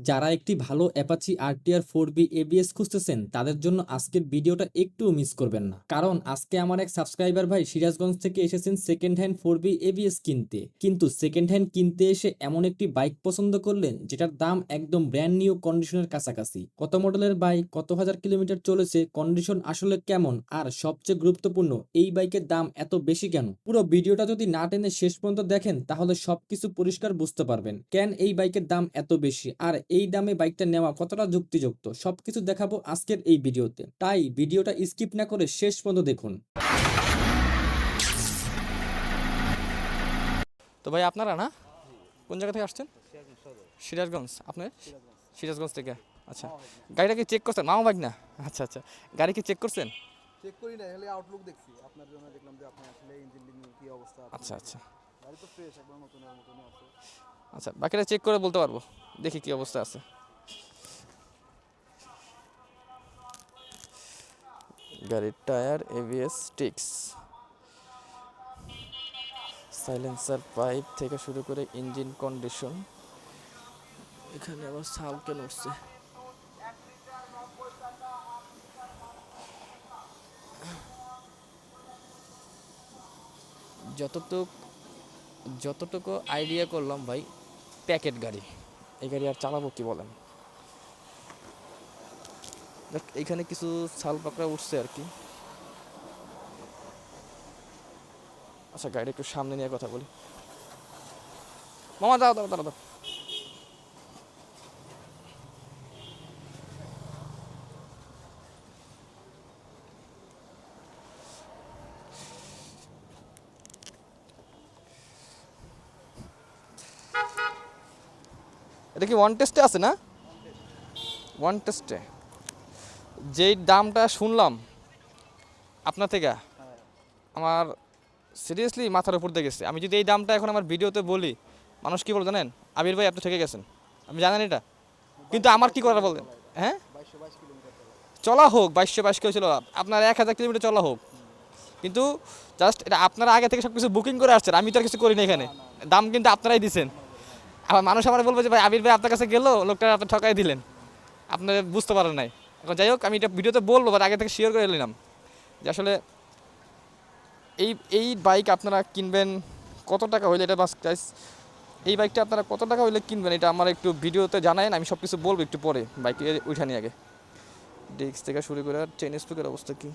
যারা একটি ভালো অ্যাপাচি আরটিআর 4বি এবিএস খুঁজতেছেন তাদের জন্য আজকের ভিডিওটা একটু মিস করবেন না, কারণ আজকে আমার এক সাবস্ক্রাইবার ভাই সিরাজগঞ্জ থেকে এসেছেন সেকেন্ড হ্যান্ড 4বি এবিএস কিনতে। কিন্তু সেকেন্ড হ্যান্ড কিনতে এসে এমন একটি বাইক পছন্দ করলেন যেটার দাম একদম ব্র্যান্ড নিউ কন্ডিশনের কাছাকাছি। কত মডেলের বাইক, কত হাজার কিলোমিটার চলেছে, কন্ডিশন আসলে কেমন, আর সবচেয়ে গুরুত্বপূর্ণ এই বাইকের দাম এত বেশি কেন। পুরো ভিডিওটা যদি না টেনে শেষ পর্যন্ত দেখেন তাহলে সবকিছু পরিষ্কার বুঝতে পারবেন কেন এই বাইকের দাম এত বেশি, আর এই দামে বাইকটা নেওয়া কতটা যুক্তিযুক্ত। সবকিছু দেখাবো আজকের এই ভিডিওতে, তাই ভিডিওটা স্কিপ না করে শেষ পর্যন্ত দেখুন। তো ভাই আপনারা না কোন জায়গা থেকে আসছেন? সিরাজগঞ্জ। আপনার সিরাজগঞ্জ থেকে? আচ্ছা, গাড়িটা কি চেক করছেন? মামা বাইক না? আচ্ছা আচ্ছা, গাড়ি কি চেক করছেন? চেক করি না, খালি আউটলুক দেখছি। আপনার জন্য দেখলাম যে আপনার আসলে ইঞ্জিন লিং কি অবস্থা। আচ্ছা আচ্ছা গাড়ি তো ফ্রেশ, একবার নতুনের মতনই আছে। আচ্ছা, বাকিটা চেক করে বলতে পারবো, দেখি কি অবস্থা আছে। গাড়ির টায়ার, এবিএস, টিক্স, সাইলেন্সার, পাইপ থেকে শুরু করে ইঞ্জিন কন্ডিশন। এখানে আবার সাল কেন উঠছে? যতটুকু আইডিয়া করলাম ভাই, প্যাকেট গাড়ি। এই গাড়ি আর চালাবো কি বলেন? দেখ, এইখানে কিছু ছাল পাকড়া উঠছে আর কি। আচ্ছা, গাড়ি একটু সামনে নিয়ে কথা বলি। মামা দাও দাও দাও দাও। এটা কি ওয়ান টেস্টে আছে না? ওয়ান টেস্টে যেই দামটা শুনলাম আপনার থেকে, আমার সিরিয়াসলি মাথার উপর দিয়ে গেছে। আমি যদি এই দামটা এখন আমার ভিডিওতে বলি, মানুষ কী বলবো জানেন? আবির ভাই আপনি ঠকে গেছেন। আপনি জানেন এটা, কিন্তু আমার কি করার বললেন? হ্যাঁ, 22 কিলোমিটার চলা হোক 2222 কিলো ছিল, আপনার 1000 কিলোমিটার চলা হোক, কিন্তু জাস্ট এটা আপনারা আগে থেকে সব কিছু বুকিং করে আসছেন, আমি তো আর কিছু করি না। এখানে দাম কিন্তু আপনারাই দিচ্ছেন। আবার মানুষ আমার বলবে যে ভাই আবির ভাই আপনার কাছে গেলো, লোকটা আপনি ঠকাই দিলেন, আপনারা বুঝতে পারেন নাই। এখন যাই হোক, আমি এটা ভিডিওতে বলবো, বাট আগে থেকে শিওর করে নিলাম যে আসলে এই এই বাইক আপনারা কিনবেন কত টাকা হইলে, এটা বাস গাইস, এই বাইকটা আপনারা কত টাকা হইলে কিনবেন এটা আমার একটু ভিডিওতে জানায়েন। আমি সব কিছু বলবো একটু পরে। বাইকে উঠানি আগে। ডিস্ক থেকে শুরু করে চেন স্পোকের অবস্থা কি?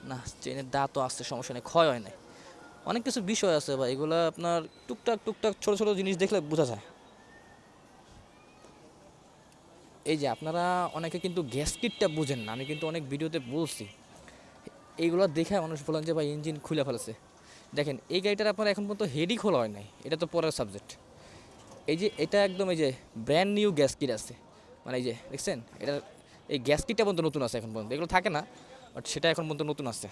না, চেনের দাঁতও আসছে, সমস্যা নেই, ক্ষয় হয় নাই। অনেক কিছু বিষয় আছে ভাই, এগুলো আপনার টুকটাক টুকটাক ছোটো ছোটো জিনিস দেখলে বোঝা যায়। এই যে আপনারা অনেকে কিন্তু গ্যাস কিটটা বুঝেন না, আমি কিন্তু অনেক ভিডিওতে বলছি। এইগুলো দেখে মানুষ বলেন যে ভাই ইঞ্জিন খুলে ফেলেছে। দেখেন, এই গাড়িটার আপনার এখন পর্যন্ত হেডই খোলা হয় নাই, এটা তো পরের সাবজেক্ট। এই যে এটা একদম এই যে ব্র্যান্ড নিউ গ্যাস কিট আছে, মানে এই যে দেখছেন, এটার এই গ্যাস কিটটা পর্যন্ত নতুন আছে এখন পর্যন্ত। এগুলো থাকে না, বাট সেটা এখন পর্যন্ত নতুন আছে।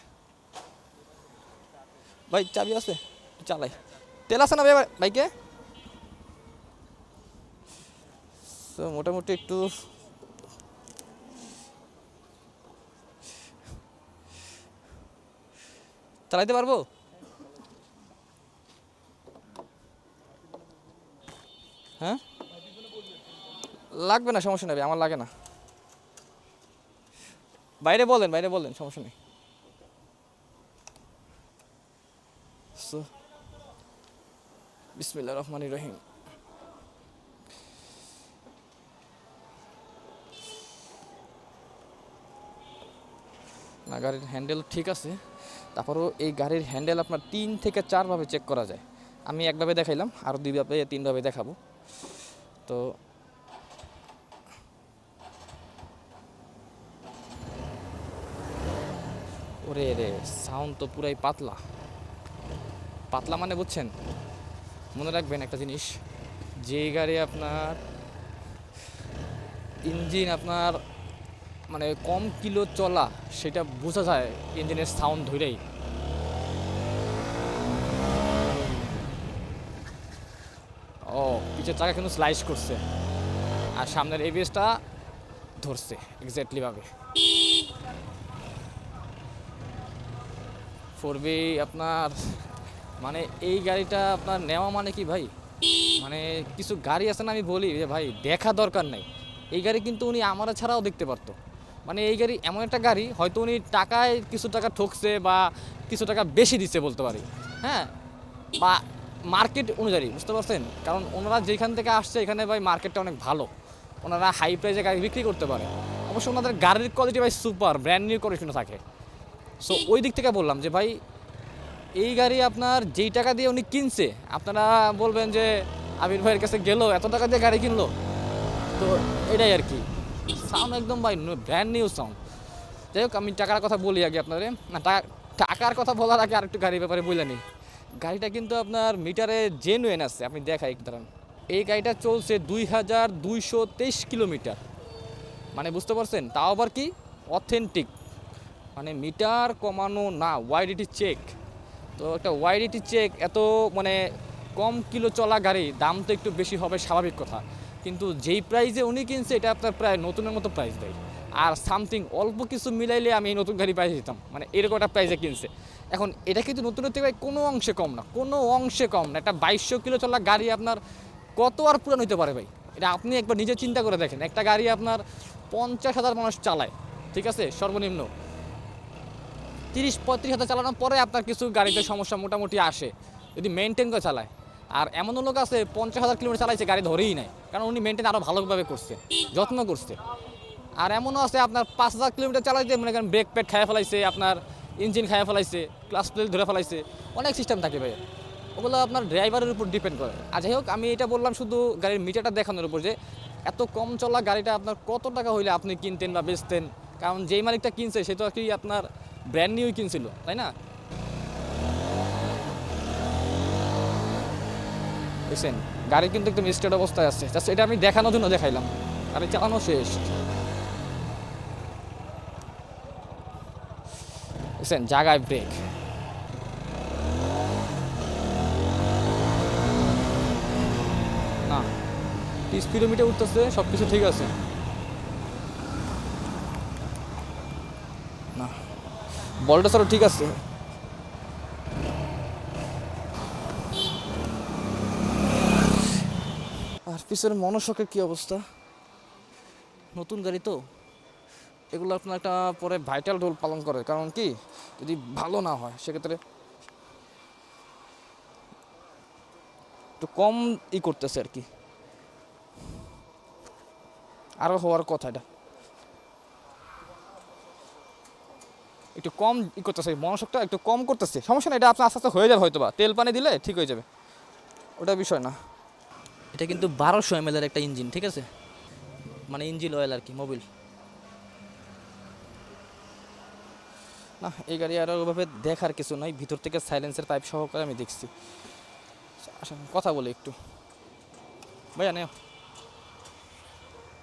ভাই চাবি আছে? চালাই। তেল আছে না ভাই বাইকে? তো মোটামুটি একটু চালাইতে পারবো। হ্যাঁ, লাগবে না, সমস্যা নেই, আমার লাগে না। বাইরে বলেন, বাইরে বলেন, সমস্যা নেই। বিসমিল্লাহির রহমানির রহিম। না, গাড়ির হ্যান্ডেল ঠিক আছে, তারপরেও এই গাড়ির হ্যান্ডেল আপনার 3 থেকে 4 ভাবে চেক করা যায়। আমি একভাবে দেখাইলাম, আরও 2 ভাবে 3 ভাবে দেখাবো। তো ওরে রে, সাউন্ড তো পুরাই পাতলা। পাতলা মানে বুঝছেন? মনে রাখবেন একটা জিনিস, যে গাড়ি আপনার ইঞ্জিন আপনার মানে কম কিলো চলা, সেটা বোঝা যায় ইঞ্জিনের সাউন্ড ধরেই। ও, পিছের চাকা কিন্তু স্লাইস করছে, আর সামনের এবিএসটা ধরছে এক্স্যাক্টলিভাবে। 4বি আপনার মানে এই গাড়িটা আপনার নেওয়া মানে কি ভাই, মানে কিছু গাড়ি আছে না, আমি বলি যে ভাই দেখা দরকার নাই, এই গাড়ি কিন্তু উনি আমার ছাড়াও দেখতে পারতো। মানে এই গাড়ি এমন একটা গাড়ি, হয়তো উনি টাকায় কিছু টাকা ঠকছে বা কিছু টাকা বেশি দিচ্ছে বলতে পারি, হ্যাঁ, বা মার্কেট অনুযায়ী, বুঝতে পারছেন? কারণ ওনারা যেখান থেকে আসছে এখানে ভাই মার্কেটটা অনেক ভালো, ওনারা হাই প্রাইসে গাড়ি বিক্রি করতে পারে। অবশ্য ওনাদের গাড়ির কোয়ালিটি ভাই সুপার ব্র্যান্ড নিউ কন্ডিশনে থাকে। সো ওই দিক থেকে বললাম যে ভাই এই গাড়ি আপনার যেই টাকা দিয়ে উনি কিনছে, আপনারা বলবেন যে আবির ভাইয়ের কাছে গেল এত টাকা দিয়ে গাড়ি কিনলো, তো এটাই আর কি। সাউন্ড একদম ভাই ব্র্যান্ড নিউ সাউন্ড। যাই হোক, আমি টাকার কথা বলি আগে আপনাদের, না টাকার কথা বলার আগে আরেকটু গাড়ির ব্যাপারে বলে নিই। গাড়িটা কিন্তু আপনার মিটারে জেনুইন আছে, আপনি দেখাই দাঁড়ান। এই গাড়িটা চলছে 2223 কিলোমিটার, মানে বুঝতে পারছেন? তাও আবার কি অথেন্টিক, মানে মিটার কমানো না, ওয়াইডিটি চেক। তো একটা ওয়াইডিটি চেক এত মানে কম কিলো চলা গাড়ি দাম তো একটু বেশি হবে স্বাভাবিক কথা, কিন্তু যেই প্রাইসে উনি কিনছে এটা আপনার প্রায় নতুনের মতো প্রাইস দেয়। আর সামথিং অল্প কিছু মিলাইলে আমি এই নতুন গাড়ি পাইয়ে দিতাম, মানে এরকম একটা প্রাইসে কিনছে। এখন এটা কিন্তু নতুনের থেকে ভাই কোনো অংশে কম না, কোনো অংশে কম না। একটা 2200 কিলো চলা গাড়ি আপনার কত আর পুরান হইতে পারে ভাই? এটা আপনি একবার নিজে চিন্তা করে দেখেন, একটা গাড়ি আপনার 50,000 মানুষ চালায়, ঠিক আছে, সর্বনিম্ন 30-35 হাজার চালানোর পরে আপনার কিছু গাড়িতে সমস্যা মোটামুটি আসে যদি মেনটেন করে চালায়। আর এমনও লোক আছে 50,000 কিলোমিটার চালাইছে গাড়ি ধরেই নাই, কারণ উনি মেনটেন আরও ভালোভাবে করছে, যত্ন করছে। আর এমনও আছে আপনার 5,000 কিলোমিটার চালাইতে মনে করেন ব্রেক প্যাড খাইয়া ফেলাইছে, আপনার ইঞ্জিন খাইয়া ফেলাইছে, ক্লাস প্লেট ধরে ফেলাইছে, অনেক সিস্টেম থাকে ভাই, ওগুলো আপনার ড্রাইভারের উপর ডিপেন্ড করে। আর যাই হোক, আমি এটা বললাম শুধু গাড়ির মিটারটা দেখানোর উপর যে এত কম চলা গাড়িটা আপনার কত টাকা হইলে আপনি কিনতেন বা বেচতেন, কারণ যেই মালিকটা কিনছে সে তো আর কি আপনার ব্র্যান্ড নিউই কিনছিল, তাই না? বুঝছেন, গাড়ি কিন্তু একদম স্টেট অবস্থায় আছে, জাস্ট এটা আমি দেখানোর জন্য দেখাইলাম, গাড়ি চালানো শেষ। বুঝছেন, জায়গায় ব্রেক, না 30 কিলোমিটার উঠতেছে, সব কিছু ঠিক আছে। না বলটা স্যার ঠিক আছে। আর পিছনে মনোশকের কি অবস্থা? নতুন গাড়ি তো এগুলো আপনার একটা পরে ভাইটাল রোল পালন করে, কারণ কি যদি ভালো না হয় সেক্ষেত্রে একটু কম করতেছে আর কি, আরও হওয়ার কথা। এটা একটু কম করতেছে, মনোশকটা একটু কম করতেছে, সমস্যা না, এটা আপনার আস্তে আস্তে হয়ে যাবে, হয়তো বা তেল পানি দিলে ঠিক হয়ে যাবে, ওটা বিষয় না। এটা কিন্তু 1200 ml এর একটা ইঞ্জিন, ঠিক আছে, মানে ইঞ্জিন অয়েল আর কি, মোবিল না। এই গাড়ি আর ওভাবে দেখার কিছু নয়, ভিতর থেকে সাইলেন্সের পাইপ সহকারে আমি দেখছি। আচ্ছা কথা বলি একটু, ভাইয়া নেও।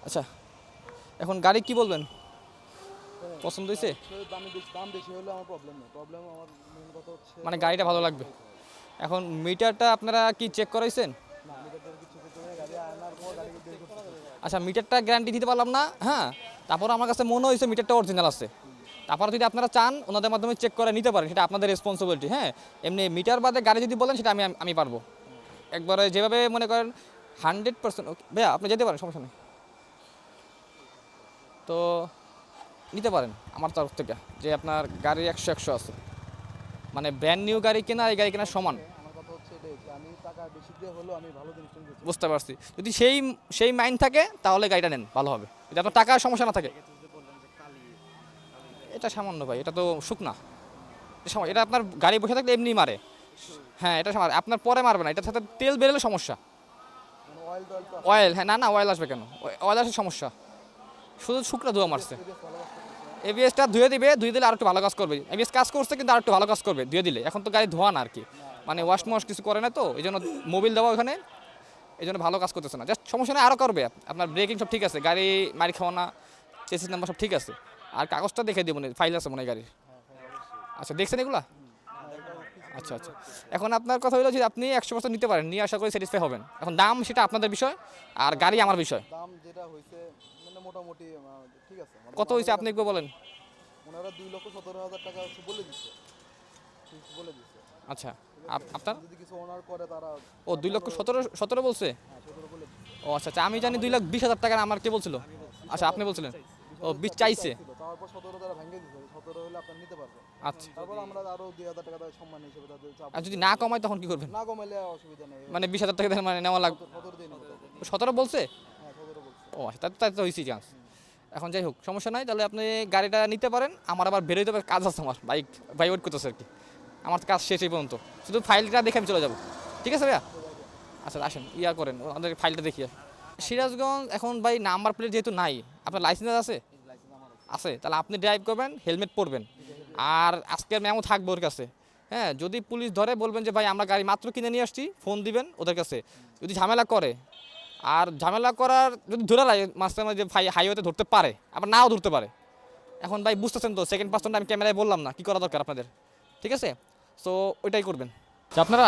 আচ্ছা এখন গাড়ি কি বলবেন, পছন্দ হয়েছে? দাম বেশি হলে আমার প্রবলেম নেই, প্রবলেম আমার মেন কথা হচ্ছে মানে গাড়িটা ভালো লাগবে। এখন মিটারটা আপনারা কি চেক করাইছেন? না, মিটারটার কিছু কিছু গাড়ি আনার পর গাড়ি বের করতে হবে। আচ্ছা মিটারটা গ্যারান্টি দিতে পারলাম না, হ্যাঁ, তারপর আমার কাছে মনে হয়েছে মিটারটা অরিজিনাল আছে। তারপর যদি আপনারা চান ওনাদের মাধ্যমে চেক করে নিতে পারেন, সেটা আপনাদের রেসপন্সিবিলিটি। হ্যাঁ, এমনি মিটার বাদে গাড়ি যদি বলেন সেটা আমি পারবো একবারে, যেভাবে মনে করেন 100%। ওকে ভাইয়া আপনি যেতে পারেন, সমস্যা নেই, তো নিতে পারেন আমার তরফ থেকে, যে আপনার গাড়ি 100 আছে, মানে ব্র্যান্ড নিউ গাড়ি কেনা এই গাড়ি কেনা সমান। আমার কথা হচ্ছে এটাই যে আমি টাকা বেশি দিয়ে হলেও আমি ভালো জিনিস কিনতে চাই। বুঝতে পারছি, যদি সেই মাইন্ড থাকে তাহলে গাড়িটা নেন, ভালো হবে, যদি আপনার টাকার সমস্যা না থাকে। এটা সামান্য ভাই, এটা তো শুকনা, এটা আপনার গাড়ি বসে থাকলে এমনি মারে, হ্যাঁ এটা আপনার পরে মারবে না, এটার সাথে তেল বেরোলে সমস্যা। মানে অয়েল টয়েল তো অয়েল, হ্যাঁ, না অয়েল আসবে কেন, অয়েল আসে সমস্যা, শুধু শুকনা ধোয়া মারছে। ভালো কাজ করতেছে। এবিএসটা ধুয়ে দিলে আর একটু ভালো কাজ করবে, এবিএস কাজ করছে কিন্তু আর একটু ভালো কাজ করবে ধুয়ে দিলে। এখন তো গাড়ি ধোয়া না আর কি, মানে ওয়াশ মোয়াশ কিছু করে না, তো এই জন্য মোবিল দেওয়া ওখানে, এই জন্য ভালো কাজ করতেছে না। জাস্ট সমস্যা নেই, আরও করবে, আপনার ব্রেকিং সব ঠিক আছে, গাড়ি মারি খাওয়া না, চেসিস নাম্বার সব ঠিক আছে। আর কাগজটা দেখে দিব, ফাইল আছে মনে হয় গাড়ির। আচ্ছা দেখছেন এগুলা? আচ্ছা আচ্ছা, এখন আপনার কথা হলো যে আপনি 100% নিতে পারেন, নিয়ে আশা করি স্যাটিসফাই হবেন। এখন দাম সেটা আপনাদের বিষয়, আর গাড়ি আমার বিষয়। দাম যেটা হয়েছে মানে মোটামুটি ঠিক আছে। কত হয়েছে আপনি একটু বলেন। ওনারা 2,17,000 টাকা হচ্ছে বলে দিচ্ছে, ফিক্স বলে দিচ্ছে। আচ্ছা আপনার যদি কিছু ওনার করে তারা ও 2,17,17 বলছে। হ্যাঁ 17 বলে ও আচ্ছা আচ্ছা, আমি জানি 2,20,000 টাকা আমার কে বলছিল? আচ্ছা আপনি বলছিলেন। ও 20 চাইছে। তারপর 17 তারা ভেঙে দিচ্ছে, 17 হলে আপনার নিতে পারবেন। আচ্ছা, তারপর আমরা আরো 2000 টাকা তাদের সম্মান হিসেবে তাদের চাপ আর যদি না কমায় তখন কি করবেন? না কমাইলে অসুবিধা নেই, মানে 20,000 টাকা দিয়ে মানে নেওয়া লাগবে। 17 দিয়ে নিতে পারবেন। 17 বলছে? হ্যাঁ 17 বলছে। ও আচ্ছা, তাই তো হয়েছি চান্স। এখন যাই হোক, সমস্যা নাই, তাহলে আপনি গাড়িটা নিতে পারেন। আমার আবার বেরোতে হবে, কাজ আছে আমার, ভাই ওয়েট করতেছে আর কি। আমার তো কাজ শেষ এই পর্যন্ত, শুধু ফাইলটা দেখে আমি চলে যাবো। ঠিক আছে ভাইয়া? আচ্ছা আসেন, ইয়া করেন, আমাদের ফাইলটা দেখিয়ে। সিরাজগঞ্জ এখন ভাই নাম্বার প্লেট যেহেতু নাই, আপনার লাইসেন্স আছে? আছে, তাহলে আপনি ড্রাইভ করবেন, হেলমেট পরবেন, আর আজকের মেমো থাকবে ওর কাছে। হ্যাঁ, যদি পুলিশ ধরে বলবেন যে ভাই আমরা গাড়ি মাত্র কিনে নিয়ে আসছি, ফোন দিবেন ওদের কাছে। যদি ঝামেলা করে, আর ঝামেলা করার যদি ধরে লাগে মাঝে মাঝে ভাই হাইওয়েতে ধরতে পারে, আবার নাও ধরতে পারে। এখন ভাই বুঝতেছেন তো, সেকেন্ড পার্সনটা আমি ক্যামেরায় বললাম না, কী করা দরকার আপনাদের। ঠিক আছে, সো ওইটাই করবেন। আপনারা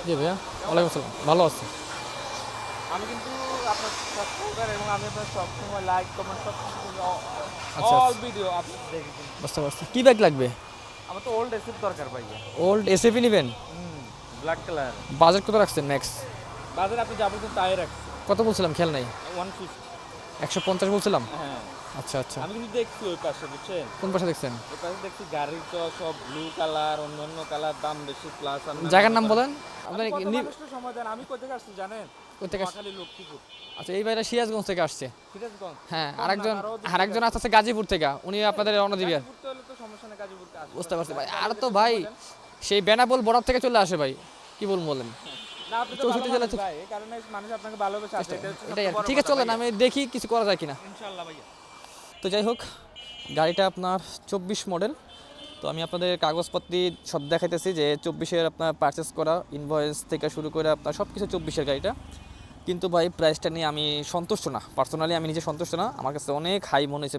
জি ভাইয়া, ওয়ালাইকুম আসসালাম, ভালো আছে। আমি কিন্তু আপনার সাবস্ক্রাইবার এবং আমি আপনার সবসময় লাইক কমেন্ট সব আচ্ছা, অল ভিডিও আপনি দেখেছেন। বুঝতে পারছি। কী ব্যাগ লাগবে? আমার তো ওল্ড এসিপ দরকার ভাইয়া। ওল্ড এসএফি নেবেন? Black colour. বাজেট কত রাখছেন ম্যাক্স? বাজার আপনি যা বলছেন তাই রাখছি। কত বলছিলাম খেয়াল নাই? 150। 150 বলছিলাম। হ্যাঁ, আচ্ছা আচ্ছা, আমি কিন্তু দেখছি ওই পাশে, বুঝছেন? কোন পাশে দেখছেন? ওই পাশে দেখছি গাড়ির তো সব ব্লু কালার, অন্য কালার, দাম বেশি প্লাস। জায়গার নাম বলেন আপনার। সময় দেন, আমি কোথায় আসছি জানেন? কোথেকে আসছে? নোয়াখালী লক্ষ্মীপুর। আচ্ছা, এই ভাইরা সিরাজগঞ্জ থেকে আসছে। সিরাজগঞ্জ। হ্যাঁ, কম না, আরেকজন আরো দূর আরেকজন আসছে গাজীপুর থেকে, উনি আপনাদের রওনা দিবে। গাজীপুর তো হলে তো সমস্যা নেই, গাজীপুরকে আসবে। বুঝতে পারছি ভাই, আর তো ভাই সেই বেনাপোল বর্ডার থেকে চলে আসে ভাই, কি বলবো বলেন। না, আপনি তো 64 ভালো জেলা মানুষ ভাই, এই কারণে মানুষ আপনাকে ভালোবেসে আসে, এটা হচ্ছে এটাই আর কি। সবচেয়ে বড় ঠিক আছে কথা চলেন, ভাইয়া। আমি দেখি কিছু করা যায় কিনা। ইনশাআল্লাহ ভাইয়া। তো যাই হোক, গাড়িটা আপনার 24 মডেল। তো আমি আপনাদের কাগজপত্র সব দেখাইতেছি যে 24-এর আপনার পারচেস করা, ইনভয়েস থেকে শুরু করে আপনার সব কিছু 24-এর গাড়িটা। কিন্তু ভাই প্রাইসটা নিয়ে আমি সন্তুষ্ট না, পার্সোনালি আমি নিজে সন্তুষ্ট না, আমার কাছে অনেক হাই মনে হয়েছে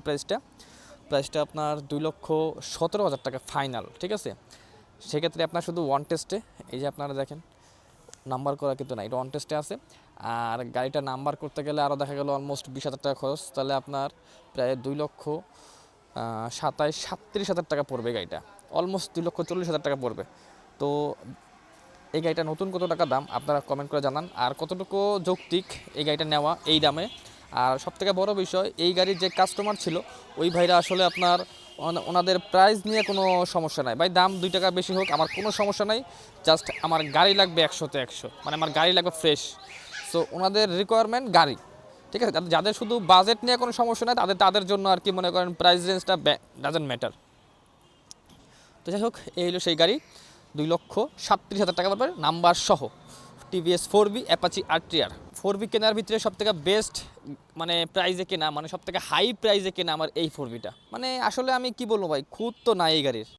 প্রাইসটা আপনার 2,17,000 টাকা ফাইনাল। ঠিক আছে, সেক্ষেত্রে আপনার শুধু ওয়ান টেস্টে, এই যে আপনারা দেখেন নাম্বার করা কিন্তু না, এটা ওয়ান টেস্টে আছে। আর গাড়িটা নাম্বার করতে গেলে আরও দেখা গেল অলমোস্ট 20,000 টাকা খরচ, তাহলে আপনার প্রায় 2,37,000 টাকা পড়বে গাড়িটা, অলমোস্ট 2,40,000 টাকা পড়বে। তো এই গাড়িটা নতুন কত টাকা দাম আপনারা কমেন্ট করে জানান, আর কতটুকু যৌক্তিক এই গাড়িটা নেওয়া এই দামে। আর সবথেকে বড় বিষয়, এই গাড়ির যে কাস্টমার ছিল ওই ভাইরা আসলে আপনার ওনাদের প্রাইস নিয়ে কোনো সমস্যা নাই ভাই, দাম 2 টাকা বেশি হোক আমার কোনো সমস্যা নাই, জাস্ট আমার গাড়ি লাগবে 100-তে 100, মানে আমার গাড়ি লাগবে ফ্রেশ। সো ওনাদের রিকোয়ারমেন্ট গাড়ি। ঠিক আছে, যাদের শুধু বাজেট নিয়ে কোনো সমস্যা নাই তাদের জন্য আর কি মনে করেন প্রাইস রেঞ্জটা ডাজেন্ট ম্যাটার। তো যাই হোক, এই হলো সেই গাড়ি, 2,37,000 টাকা পড়বে নাম্বার সহ, TVS 4B Apache RTR. 4B কেনার ভিতরে সবথেকে বেস্ট মানে প্রাইজে কেনা, মানে সবথেকে হাই প্রাইজে কেনা আমার এই 4Bটা। মানে আসলে আমি কি বলবো ভাই, খুদ তো নাই এই গাড়ির।